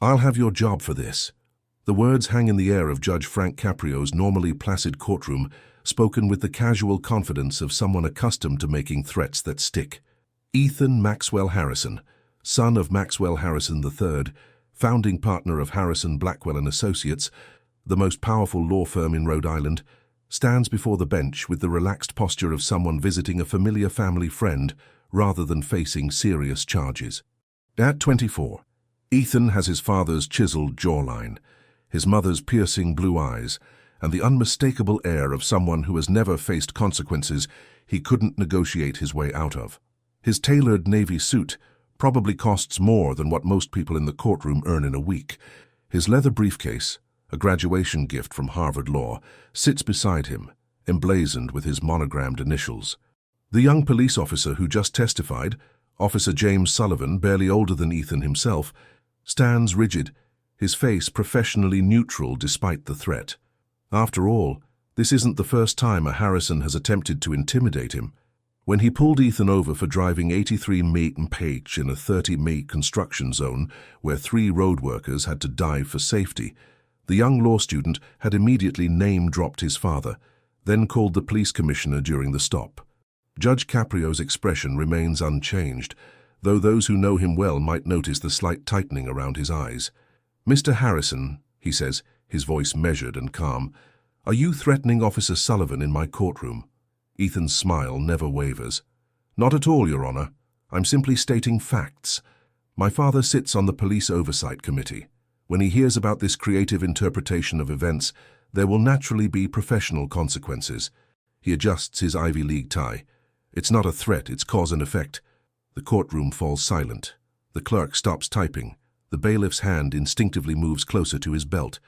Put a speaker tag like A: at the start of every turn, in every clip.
A: "I'll have your job for this." The words hang in the air of Judge Frank Caprio's normally placid courtroom, spoken with the casual confidence of someone accustomed to making threats that stick. Ethan Maxwell Harrison, son of Maxwell Harrison III, founding partner of Harrison Blackwell and Associates, the most powerful law firm in Rhode Island, stands before the bench with the relaxed posture of someone visiting a familiar family friend rather than facing serious charges. At 24, Ethan has his father's chiseled jawline, his mother's piercing blue eyes, and the unmistakable air of someone who has never faced consequences he couldn't negotiate his way out of. His tailored navy suit probably costs more than what most people in the courtroom earn in a week. His leather briefcase, a graduation gift from Harvard Law, sits beside him, emblazoned with his monogrammed initials. The young police officer who just testified, Officer James Sullivan, barely older than Ethan himself, stands rigid, his face professionally neutral despite the threat. After all, this isn't the first time a Harrison has attempted to intimidate him. When he pulled Ethan over for driving 83 Maiden Page in a 30-May construction zone where 3 road workers had to dive for safety, the young law student had immediately name-dropped his father, then called the police commissioner during the stop. Judge Caprio's expression remains unchanged, though those who know him well might notice the slight tightening around his eyes. "Mr. Harrison," he says, his voice measured and calm, "are you threatening Officer Sullivan in my courtroom?" Ethan's smile never wavers. "Not at all, Your Honor. I'm simply stating facts. My father sits on the Police Oversight Committee. When he hears about this creative interpretation of events, there will naturally be professional consequences." He adjusts his Ivy League tie. "It's not a threat, it's cause and effect." The courtroom falls silent. The clerk stops typing. The bailiff's hand instinctively moves closer to his belt.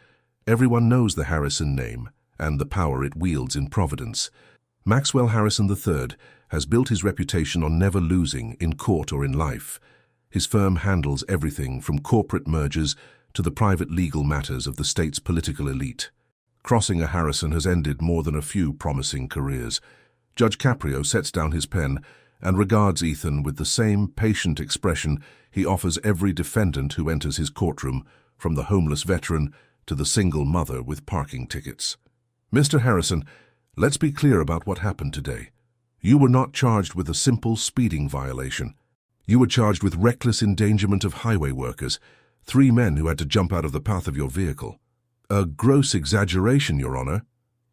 A: Everyone knows the Harrison name and the power it wields in Providence. Maxwell Harrison III has built his reputation on never losing in court or in life. His firm handles everything from corporate mergers to the private legal matters of the state's political elite. Crossing a Harrison has ended more than a few promising careers. Judge Caprio sets down his pen and regards Ethan with the same patient expression he offers every defendant who enters his courtroom, from the homeless veteran to the single mother with parking tickets. "Mr. Harrison, let's be clear about what happened today. You were not charged with a simple speeding violation. You were charged with reckless endangerment of highway workers, 3 men who had to jump out of the path of your vehicle." "A gross exaggeration, Your Honor."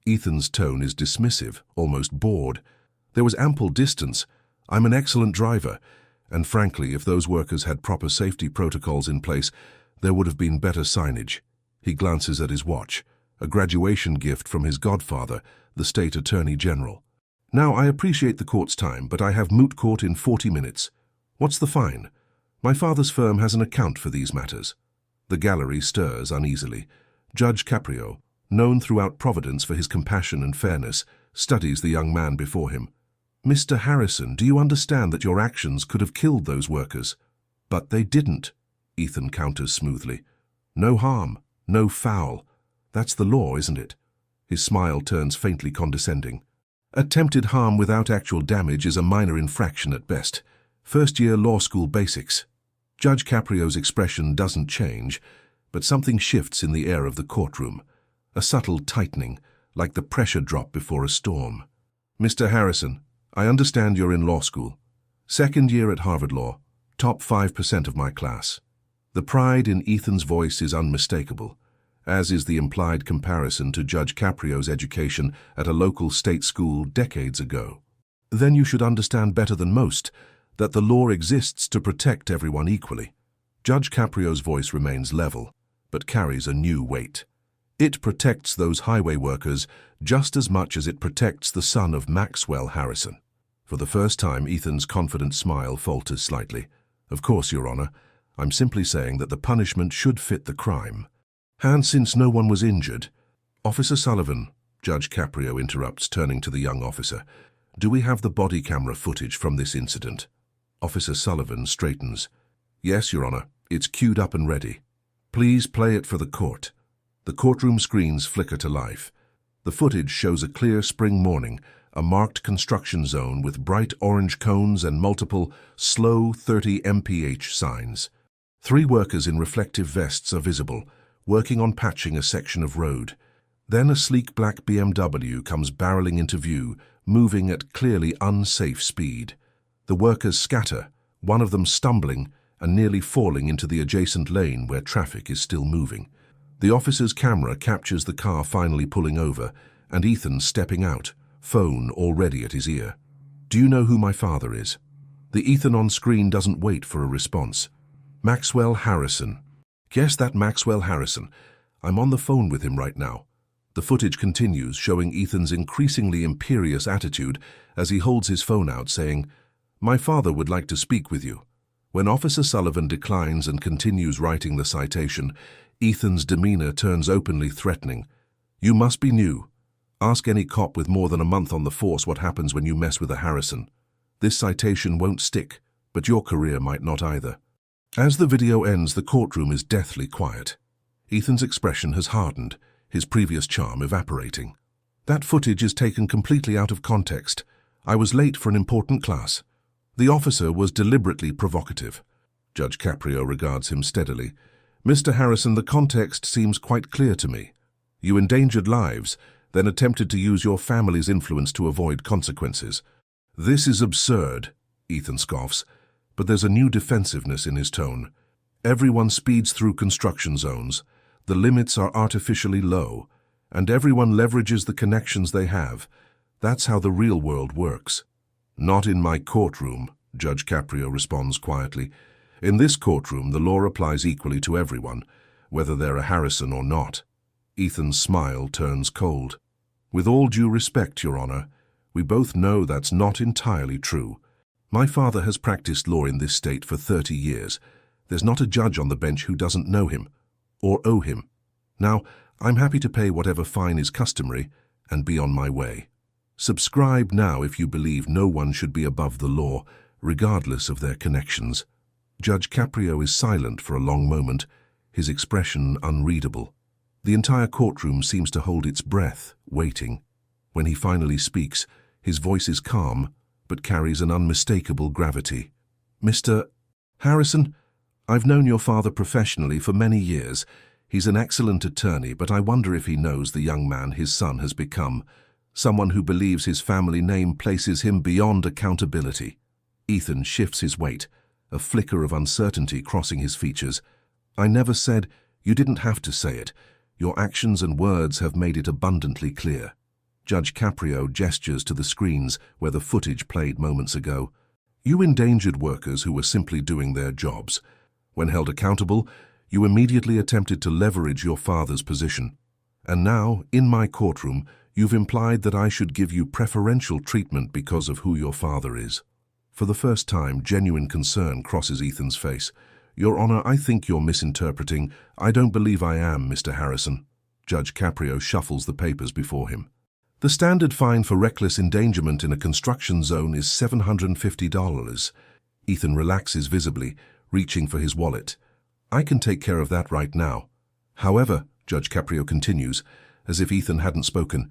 A: Ethan's tone is dismissive, almost bored. "There was ample distance. I'm an excellent driver, and frankly, if those workers had proper safety protocols in place, there would have been better signage." He glances at his watch, a graduation gift from his godfather, the state attorney general. "Now, I appreciate the court's time, but I have moot court in 40 minutes. What's the fine? My father's firm has an account for these matters." The gallery stirs uneasily. Judge Caprio, known throughout Providence for his compassion and fairness, studies the young man before him. "Mr. Harrison, do you understand that your actions could have killed those workers?" "But they didn't," Ethan counters smoothly. "No harm, no foul. That's the law, isn't it?" His smile turns faintly condescending. "Attempted harm without actual damage is a minor infraction at best. First-year law school basics." Judge Caprio's expression doesn't change, but something shifts in the air of the courtroom. A subtle tightening, like the pressure drop before a storm. "Mr. Harrison, I understand you're in law school. 2nd year at Harvard Law, top 5% of my class." The pride in Ethan's voice is unmistakable, as is the implied comparison to Judge Caprio's education at a local state school decades ago. "Then you should understand better than most that the law exists to protect everyone equally." Judge Caprio's voice remains level, but carries a new weight. It protects those highway workers just as much as it protects the son of Maxwell Harrison. For the first time, Ethan's confident smile falters slightly. "Of course, Your Honor. I'm simply saying that the punishment should fit the crime. And since no one was injured—" "Officer Sullivan," Judge Caprio interrupts, turning to the young officer, "do we have the body camera footage from this incident?" Officer Sullivan straightens. "Yes, Your Honor. It's queued up and ready." "Please play it for the court." The courtroom screens flicker to life. The footage shows a clear spring morning, a marked construction zone with bright orange cones and multiple slow 30 mph signs. Three workers in reflective vests are visible, working on patching a section of road. Then a sleek black BMW comes barreling into view, moving at clearly unsafe speed. The workers scatter, one of them stumbling and nearly falling into the adjacent lane where traffic is still moving. The officer's camera captures the car finally pulling over and Ethan stepping out, phone already at his ear. "Do you know who my father is?" The Ethan on screen doesn't wait for a response. "Maxwell Harrison." "Yes, that Maxwell Harrison. I'm on the phone with him right now." The footage continues, showing Ethan's increasingly imperious attitude as he holds his phone out, saying, "My father would like to speak with you." When Officer Sullivan declines and continues writing the citation, Ethan's demeanor turns openly threatening. "You must be new. Ask any cop with more than a month on the force what happens when you mess with a Harrison. This citation won't stick, but your career might not either." As the video ends, the courtroom is deathly quiet. Ethan's expression has hardened, his previous charm evaporating. "That footage is taken completely out of context. I was late for an important class." The officer was deliberately provocative. Judge Coprio regards him steadily. "Mr. Harrison, the context seems quite clear to me. You endangered lives, then attempted to use your family's influence to avoid consequences." "This is absurd," Ethan scoffs, but there's a new defensiveness in his tone. "Everyone speeds through construction zones. The limits are artificially low, and everyone leverages the connections they have. That's how the real world works." "Not in my courtroom," Judge Coprio responds quietly. "In this courtroom, the law applies equally to everyone, whether they're a Harrison or not." Ethan's smile turns cold. "With all due respect, Your Honor, we both know that's not entirely true. My father has practiced law in this state for 30 years. There's not a judge on the bench who doesn't know him or owe him. Now, I'm happy to pay whatever fine is customary and be on my way. Subscribe now if you believe no one should be above the law, regardless of their connections." Judge Coprio is silent for a long moment, his expression unreadable. The entire courtroom seems to hold its breath, waiting. When he finally speaks, his voice is calm, but carries an unmistakable gravity. "Mr. Harrison, I've known your father professionally for many years. He's an excellent attorney, but I wonder if he knows the young man his son has become, someone who believes his family name places him beyond accountability." Ethan shifts his weight, a flicker of uncertainty crossing his features. "I never said—" "You didn't have to say it. Your actions and words have made it abundantly clear." Judge Coprio gestures to the screens where the footage played moments ago. "You endangered workers who were simply doing their jobs. When held accountable, you immediately attempted to leverage your father's position. And now, in my courtroom, you've implied that I should give you preferential treatment because of who your father is." For the first time, genuine concern crosses Ethan's face. "Your Honor, I think you're misinterpreting." "I don't believe I am, Mr. Harrison." Judge Coprio shuffles the papers before him. "The standard fine for reckless endangerment in a construction zone is $750. Ethan relaxes visibly, reaching for his wallet. "I can take care of that right now. However," Judge Coprio continues, as if Ethan hadn't spoken,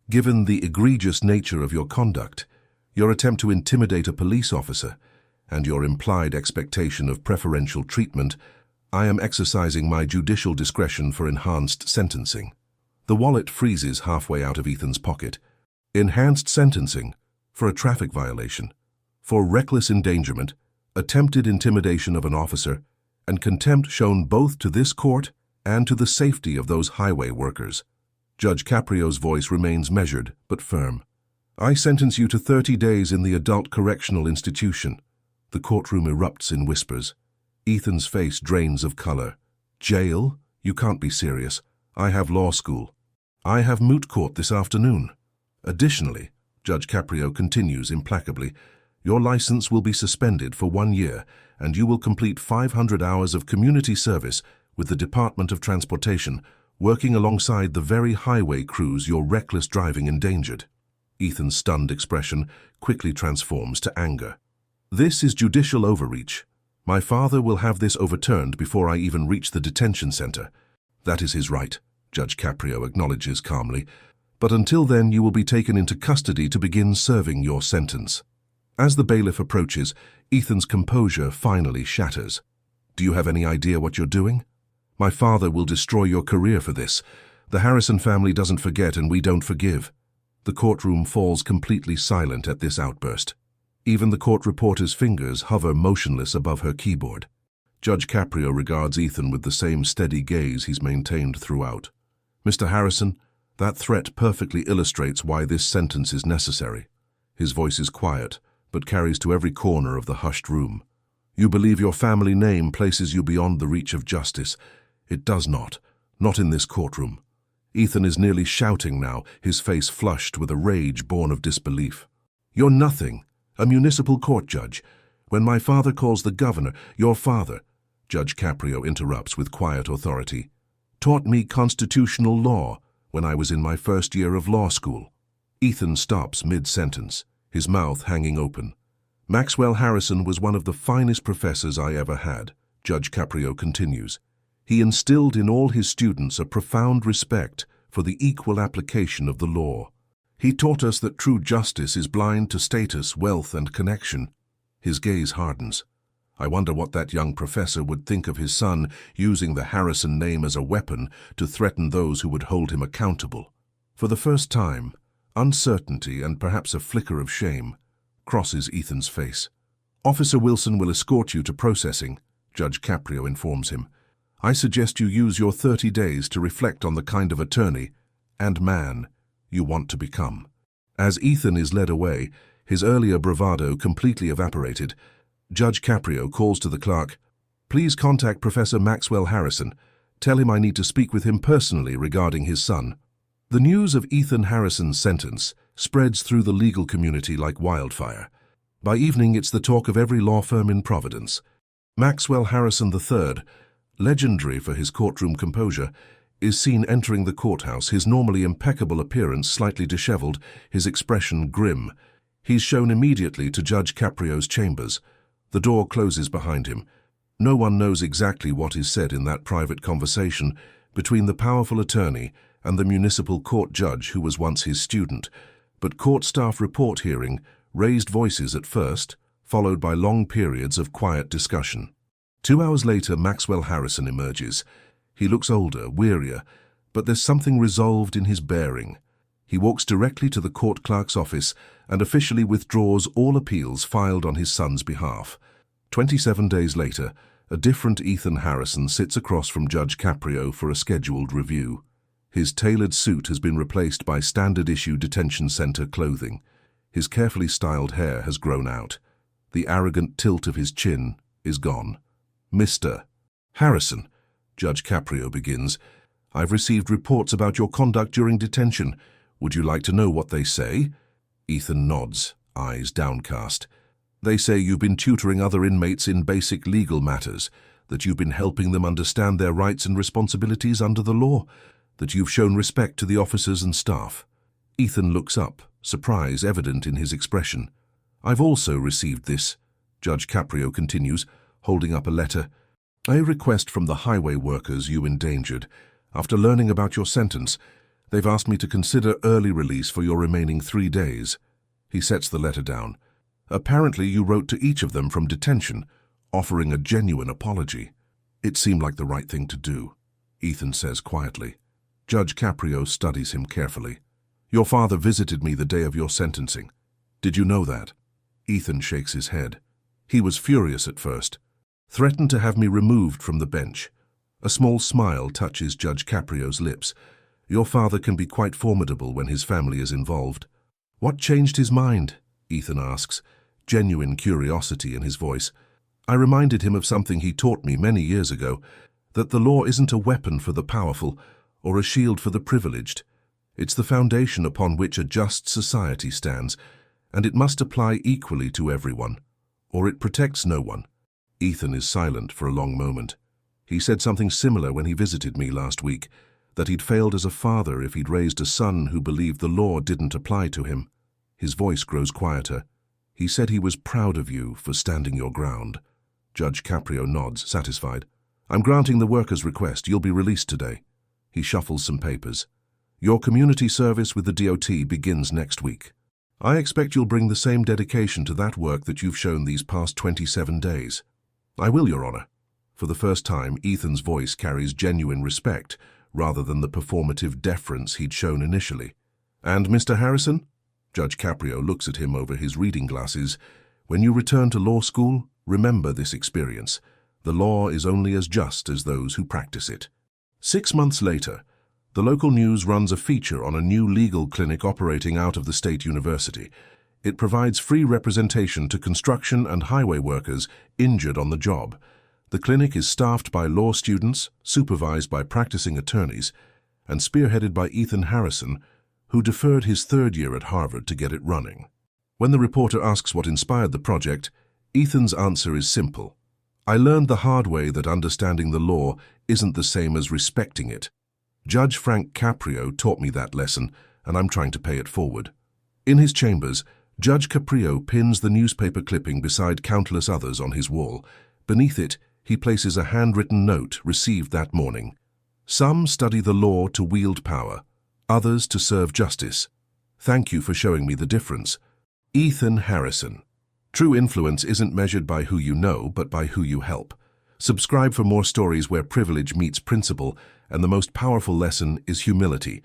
A: "given the egregious nature of your conduct, your attempt to intimidate a police officer, and your implied expectation of preferential treatment, I am exercising my judicial discretion for enhanced sentencing." The wallet freezes halfway out of Ethan's pocket. "Enhanced sentencing? For a traffic violation? For reckless endangerment, attempted intimidation of an officer, and contempt shown both to this court and to the safety of those highway workers." Judge Coprio's voice remains measured but firm. "I sentence you to 30 days in the adult correctional institution." The courtroom erupts in whispers. Ethan's face drains of color. "Jail? You can't be serious. I have law school. I have moot court this afternoon. Additionally," Judge Coprio continues implacably, "your license will be suspended for 1 year, and you will complete 500 hours of community service with the Department of Transportation, working alongside the very highway crews your reckless driving endangered." Ethan's stunned expression quickly transforms to anger. "This is judicial overreach. My father will have this overturned before I even reach the detention center." "That is his right," Judge Coprio acknowledges calmly. "But until then you will be taken into custody to begin serving your sentence." As the bailiff approaches, Ethan's composure finally shatters. Do you have any idea what you're doing? My father will destroy your career for this. The Harrison family doesn't forget and we don't forgive. The courtroom falls completely silent at this outburst. Even the court reporter's fingers hover motionless above her keyboard. Judge Coprio regards Ethan with the same steady gaze he's maintained throughout. Mr. Harrison, that threat perfectly illustrates why this sentence is necessary. His voice is quiet, but carries to every corner of the hushed room. You believe your family name places you beyond the reach of justice. It does not in this courtroom. Ethan is nearly shouting now, his face flushed with a rage born of disbelief. You're nothing, a municipal court judge. When my father calls the governor, your father, Judge Coprio interrupts with quiet authority, taught me constitutional law when I was in my first year of law school. Ethan stops mid-sentence, his mouth hanging open. Maxwell Harrison was one of the finest professors I ever had, Judge Coprio continues. He instilled in all his students a profound respect for the equal application of the law. He taught us that true justice is blind to status, wealth, and connection. His gaze hardens. I wonder what that young professor would think of his son using the Harrison name as a weapon to threaten those who would hold him accountable. For the first time, uncertainty and perhaps a flicker of shame crosses Ethan's face. Officer Wilson will escort you to processing, Judge Coprio informs him. I suggest you use your 30 days to reflect on the kind of attorney and man you want to become. As Ethan is led away, his earlier bravado completely evaporated, Judge Coprio calls to the clerk, "Please contact Professor Maxwell Harrison. Tell him I need to speak with him personally regarding his son." The news of Ethan Harrison's sentence spreads through the legal community like wildfire. By evening, it's the talk of every law firm in Providence. Maxwell Harrison III, legendary for his courtroom composure, is seen entering the courthouse, his normally impeccable appearance slightly disheveled, his expression grim. He's shown immediately to Judge Coprio's chambers. The door closes behind him. No one knows exactly what is said in that private conversation between the powerful attorney and the municipal court judge who was once his student, but court staff report hearing raised voices at first, followed by long periods of quiet discussion. 2 hours later, Maxwell Harrison emerges. He looks older, wearier, but there's something resolved in his bearing. He walks directly to the court clerk's office and officially withdraws all appeals filed on his son's behalf. 27 days later, a different Ethan Harrison sits across from Judge Coprio for a scheduled review. His tailored suit has been replaced by standard-issue detention center clothing. His carefully styled hair has grown out. The arrogant tilt of his chin is gone. "Mr. Harrison," Judge Coprio begins, "I've received reports about your conduct during detention. Would you like to know what they say?" Ethan nods, eyes downcast. "They say you've been tutoring other inmates in basic legal matters, that you've been helping them understand their rights and responsibilities under the law, that you've shown respect to the officers and staff." Ethan looks up, surprise evident in his expression. "I've also received this," Judge Coprio continues, holding up a letter. "A request from the highway workers you endangered. After learning about your sentence, they've asked me to consider early release for your remaining 3 days. He sets the letter down. "Apparently you wrote to each of them from detention, offering a genuine apology." "It seemed like the right thing to do," Ethan says quietly. Judge Coprio studies him carefully. "Your father visited me the day of your sentencing. Did you know that?" Ethan shakes his head. "He was furious at first. Threatened to have me removed from the bench." A small smile touches Judge Coprio's lips. "Your father can be quite formidable when his family is involved." "What changed his mind?" Ethan asks, genuine curiosity in his voice. "I reminded him of something he taught me many years ago, that the law isn't a weapon for the powerful or a shield for the privileged. It's the foundation upon which a just society stands, and it must apply equally to everyone, or it protects no one." Ethan is silent for a long moment. "He said something similar when he visited me last week, that he'd failed as a father if he'd raised a son who believed the law didn't apply to him." His voice grows quieter. "He said he was proud of you for standing your ground." Judge Coprio nods, satisfied. "I'm granting the worker's request. You'll be released today." He shuffles some papers. "Your community service with the DOT begins next week. I expect you'll bring the same dedication to that work that you've shown these past 27 days." "I will, Your Honor." For the first time, Ethan's voice carries genuine respect, rather than the performative deference he'd shown initially. "And Mr. Harrison?" Judge Coprio looks at him over his reading glasses. "When you return to law school, remember this experience. The law is only as just as those who practice it." 6 months later, the local news runs a feature on a new legal clinic operating out of the state university. It provides free representation to construction and highway workers injured on the job. The clinic is staffed by law students, supervised by practicing attorneys, and spearheaded by Ethan Harrison, who deferred his 3rd year at Harvard to get it running. When the reporter asks what inspired the project, Ethan's answer is simple. "I learned the hard way that understanding the law isn't the same as respecting it. Judge Frank Coprio taught me that lesson, and I'm trying to pay it forward." In his chambers, Judge Coprio pins the newspaper clipping beside countless others on his wall. Beneath it, he places a handwritten note received that morning. "Some study the law to wield power, others to serve justice. Thank you for showing me the difference. Ethan Harrison." True influence isn't measured by who you know, but by who you help. Subscribe for more stories where privilege meets principle, and the most powerful lesson is humility.